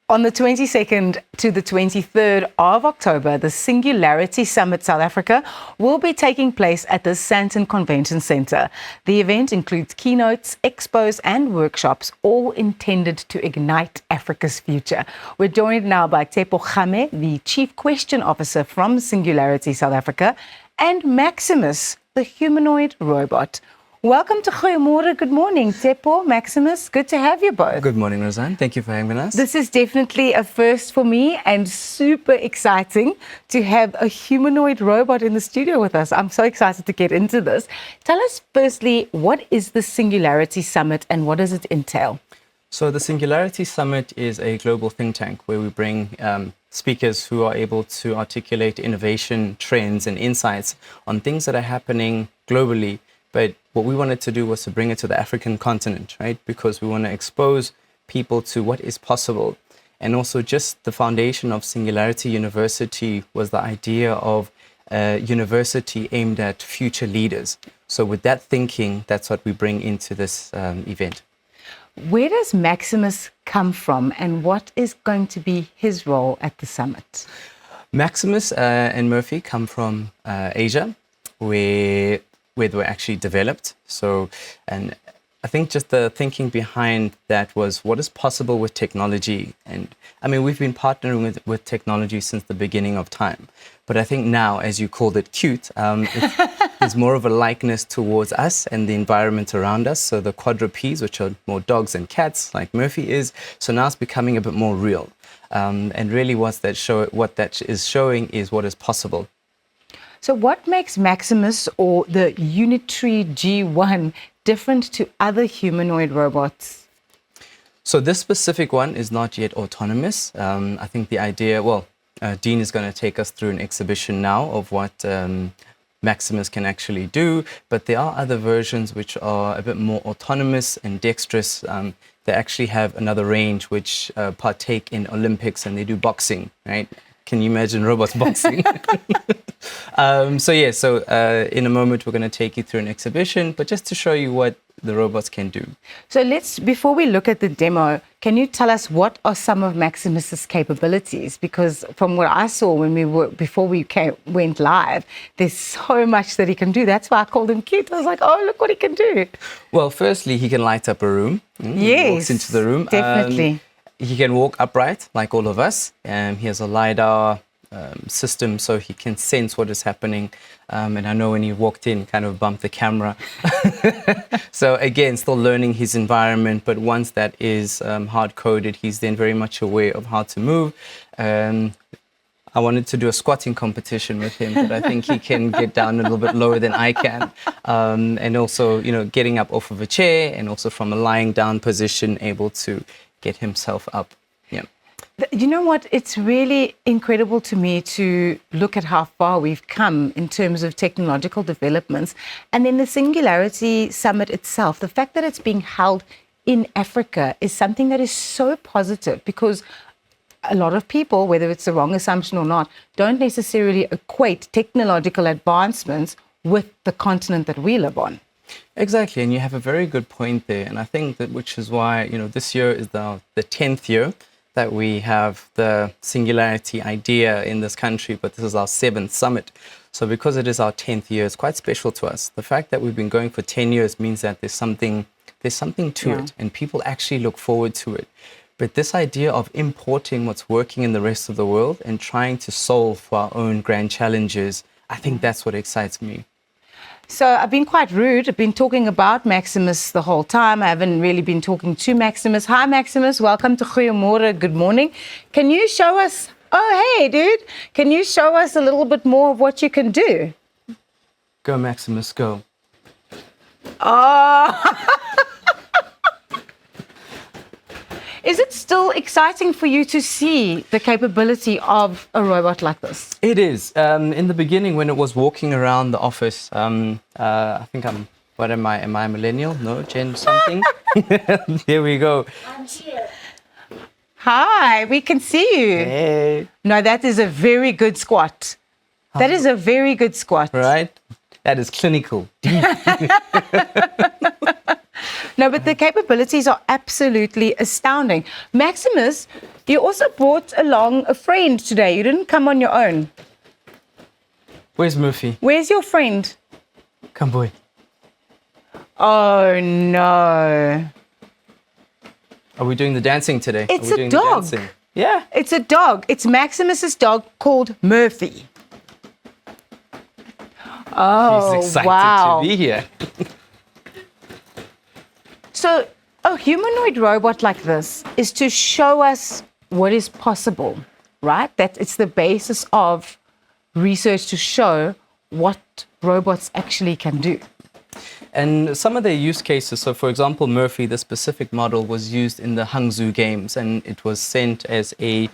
On the 22nd to the 23rd of October, the Singularity Summit South Africa will be taking place at the Sandton Convention Centre. The event includes keynotes, expos and workshops, all intended to ignite Africa's future. We're joined now by Tshepo Kgame, the Chief Question Officer from Singularity South Africa, and Maximus, the humanoid robot. Welcome to Goeiemôre. Good morning, Tshepo, Maximus. Good to have you both. Good morning, Roseanne. Thank you for having us. This is definitely a first for me and super exciting to have a humanoid robot in the studio with us. I'm so excited to get into this. Tell us firstly, what is the Singularity Summit and what does it entail? So the Singularity Summit is a global think tank where we bring speakers who are able to articulate innovation, trends and insights on things that are happening globally. But what we wanted to do was to bring it to the African continent, right? Because we want to expose people to what is possible. And also just the foundation of Singularity University was the idea of a university aimed at future leaders. So with that thinking, that's what we bring into this event. Where does Maximus come from and what is going to be his role at the summit? Maximus and Murphy come from Asia, where they were actually developed. So, and I think just the thinking behind that was what is possible with technology. And I mean, we've been partnering with technology since the beginning of time. But I think now, as you called it, cute, there's more of a likeness towards us and the environment around us. So the quadrupeds, which are more dogs and cats, like Murphy is. So now it's becoming a bit more real. And really what that is showing is what is possible. So what makes Maximus or the Unitary G1 different to other humanoid robots? So this specific one is not yet autonomous. I think the idea, Dean is going to take us through an exhibition now of what Maximus can actually do, but there are other versions which are a bit more autonomous and dexterous. They actually have another range which partake in Olympics and they do boxing, right? Can you imagine robots boxing? So in a moment we're going to take you through an exhibition, but just to show you what the robots can do. So before we look at the demo, can you tell us what are some of Maximus's capabilities? Because from what I saw before we went live, there's so much that he can do. That's why I called him cute. I was like, oh, look what he can do. Well, firstly, he can light up a room. Yes, he walks into the room. Definitely. He can walk upright like all of us. He has a LiDAR system so he can sense what is happening. And I know when he walked in, kind of bumped the camera. So again, still learning his environment. But once that is hard-coded, he's then very much aware of how to move. I wanted to do a squatting competition with him, but I think he can get down a little bit lower than I can. And also, getting up off of a chair and also from a lying down position, able to get himself up. Yeah. You know what? It's really incredible to me to look at how far we've come in terms of technological developments. And then the Singularity Summit itself, the fact that it's being held in Africa is something that is so positive because a lot of people, whether it's the wrong assumption or not, don't necessarily equate technological advancements with the continent that we live on. Exactly, and you have a very good point there. And I think that which is why, this year is the 10th year that we have the Singularity idea in this country, but this is our 7th summit. So because it is our 10th year, it's quite special to us. The fact that we've been going for 10 years means that there's something to it, and people actually look forward to it. But this idea of importing what's working in the rest of the world and trying to solve for our own grand challenges, I think that's what excites me. So I've been quite rude. I've been talking about Maximus the whole time. I haven't really been talking to Maximus. Hi, Maximus. Welcome to Goeiemôre. Good morning. Can you show us... Oh, hey, dude. Can you show us a little bit more of what you can do? Go, Maximus, go. Oh... Is it still exciting for you to see the capability of a robot like this? It is. In the beginning, when it was walking around the office, I think am I a millennial? No, Gen something? There we go. I'm here. Hi, we can see you. Hey. No, that is a very good squat. That is a very good squat. Right? That is clinical. No, but the capabilities are absolutely astounding. Maximus, you also brought along a friend today. You didn't come on your own. Where's Murphy? Where's your friend? Come, boy. Oh, no. Are we doing the dancing today? It's Are we a doing dog. The dancing? Yeah. It's a dog. It's Maximus's dog called Murphy. Oh, He's excited wow. to be here. So a humanoid robot like this is to show us what is possible, right? That it's the basis of research to show what robots actually can do. And some of their use cases, so for example, Murphy, the specific model was used in the Hangzhou Games, and it was sent as a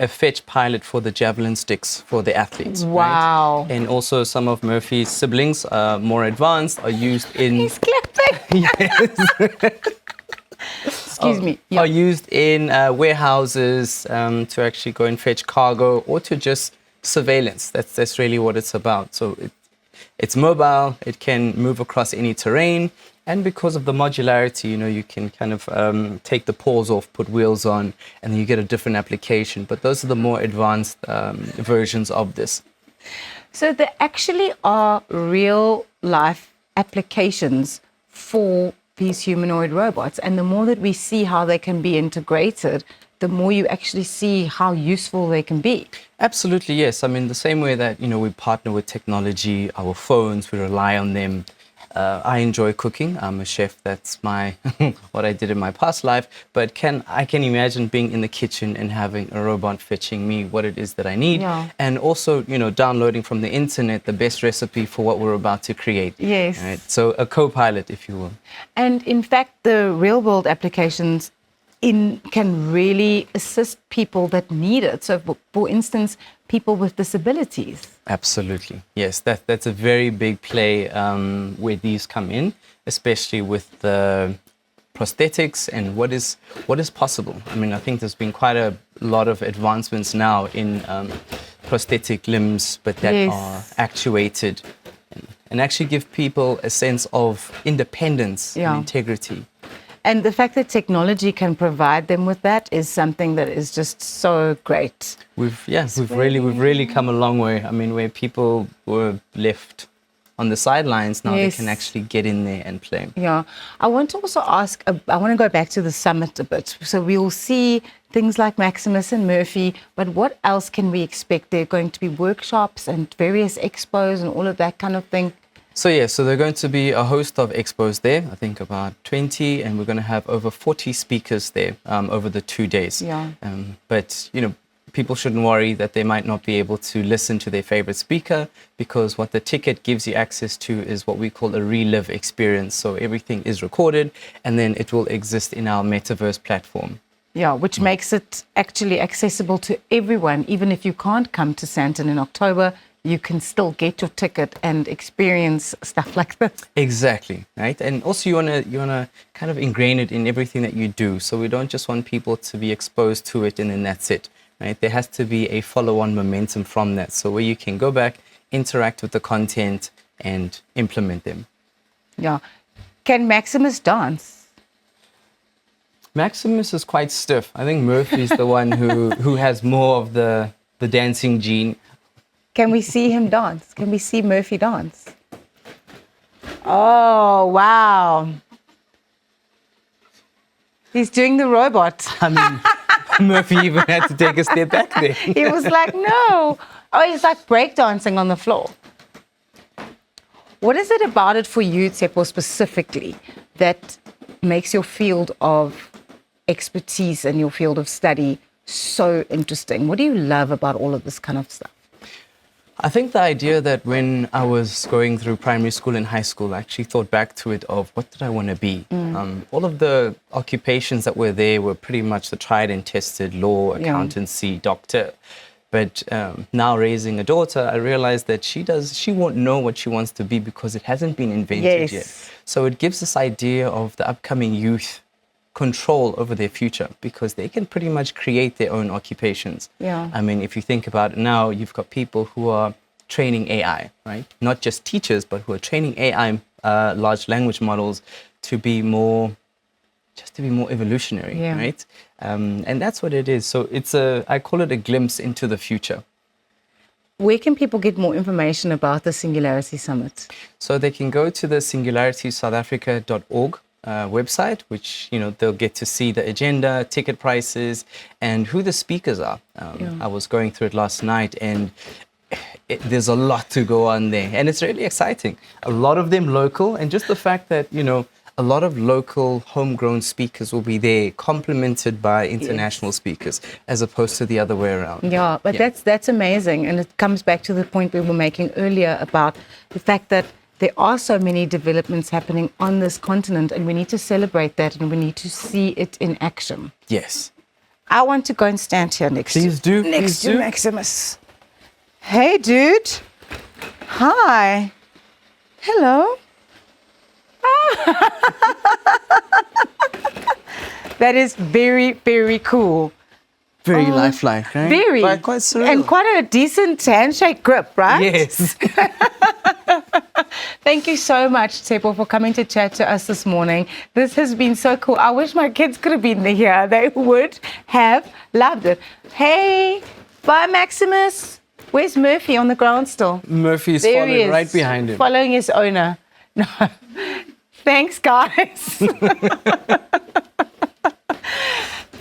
fetch pilot for the javelin sticks for the athletes. Wow. Right? And also some of Murphy's siblings, more advanced, are used in... He's clapping. Yes. Excuse me. Are used in warehouses to actually go and fetch cargo or to just surveillance. That's really what it's about. So it's mobile, it can move across any terrain, and because of the modularity, you can kind of take the paws off, put wheels on, and then you get a different application. But those are the more advanced versions of this. So there actually are real life applications for these humanoid robots, and the more that we see how they can be integrated, the more you actually see how useful they can be. Absolutely, yes. I mean, the same way that, we partner with technology, our phones, we rely on them. I enjoy cooking. I'm a chef. That's my what I did in my past life. But I can imagine being in the kitchen and having a robot fetching me what it is that I need. Yeah. And also, downloading from the internet the best recipe for what we're about to create. Yes. Right? So a co-pilot, if you will. And in fact, the real world applications can really assist people that need it. So for instance, people with disabilities. Absolutely. Yes, that's a very big play where these come in, especially with the prosthetics and what is possible. I mean, I think there's been quite a lot of advancements now in prosthetic limbs, but that Yes. are actuated and actually give people a sense of independence Yeah. and integrity. And the fact that technology can provide them with that is something that is just so great. We've really come a long way. I mean, where people were left on the sidelines, now Yes. they can actually get in there and play. Yeah. I want to also ask, I want to go back to the summit a bit. So we will see things like Maximus and Murphy, but what else can we expect? There are going to be workshops and various expos and all of that kind of thing. So there are going to be a host of expos there, I think about 20, and we're going to have over 40 speakers there over the 2 days. Yeah. But, people shouldn't worry that they might not be able to listen to their favorite speaker, because what the ticket gives you access to is what we call a relive experience. So everything is recorded, and then it will exist in our metaverse platform. Yeah, which makes it actually accessible to everyone. Even if you can't come to Sandton in October, you can still get your ticket and experience stuff like this. Exactly, right? And also you wanna kind of ingrain it in everything that you do. So we don't just want people to be exposed to it and then that's it, right? There has to be a follow-on momentum from that. So where you can go back, interact with the content and implement them. Yeah. Can Maximus dance? Maximus is quite stiff. I think Murphy's the one who has more of the dancing gene. Can we see him dance? Can we see Murphy dance? Oh, wow. He's doing the robot. I mean, Murphy even had to take a step back there. He was like, no. Oh, he's like breakdancing on the floor. What is it about it for you, Tshepo, specifically, that makes your field of expertise and your field of study so interesting? What do you love about all of this kind of stuff? I think the idea that when I was going through primary school and high school, I actually thought back to it of what did I want to be? All of the occupations that were there were pretty much the tried and tested: law, accountancy, doctor. But now raising a daughter, I realized that she won't know what she wants to be because it hasn't been invented yet. So it gives this idea of the upcoming youth control over their future, because they can pretty much create their own occupations. Yeah. I mean, if you think about it now, you've got people who are training AI, right? Not just teachers, but who are training AI, large language models to be more evolutionary, Yeah. right? And that's what it is. So I call it a glimpse into the future. Where can people get more information about the Singularity Summit? So they can go to the singularitysouthafrica.org website, which they'll get to see the agenda, ticket prices, and who the speakers are. I was going through it last night, and there's a lot to go on there, and it's really exciting. A lot of them local, and just the fact that a lot of local homegrown speakers will be there, complemented by international speakers, as opposed to the other way around. Yeah, but that's amazing. And it comes back to the point we were making earlier about the fact that there are so many developments happening on this continent, and we need to celebrate that, and we need to see it in action. Yes. I want to go and stand here next to Maximus. Hey, dude. Hi. Hello. That is very, very cool. Very lifelike, right? Very. But quite surreal. And quite a decent handshake grip, right? Yes. Thank you so much, Tshepo, for coming to chat to us this morning. This has been so cool. I wish my kids could have been here. They would have loved it. Hey, bye, Maximus. Where's Murphy on the ground still? Murphy's There he following is, right behind him. following his owner. No. Thanks, guys.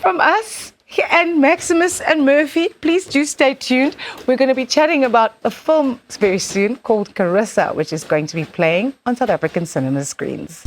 From us and Maximus and Murphy, please do stay tuned. We're going to be chatting about a film very soon called Carissa, which is going to be playing on South African cinema screens.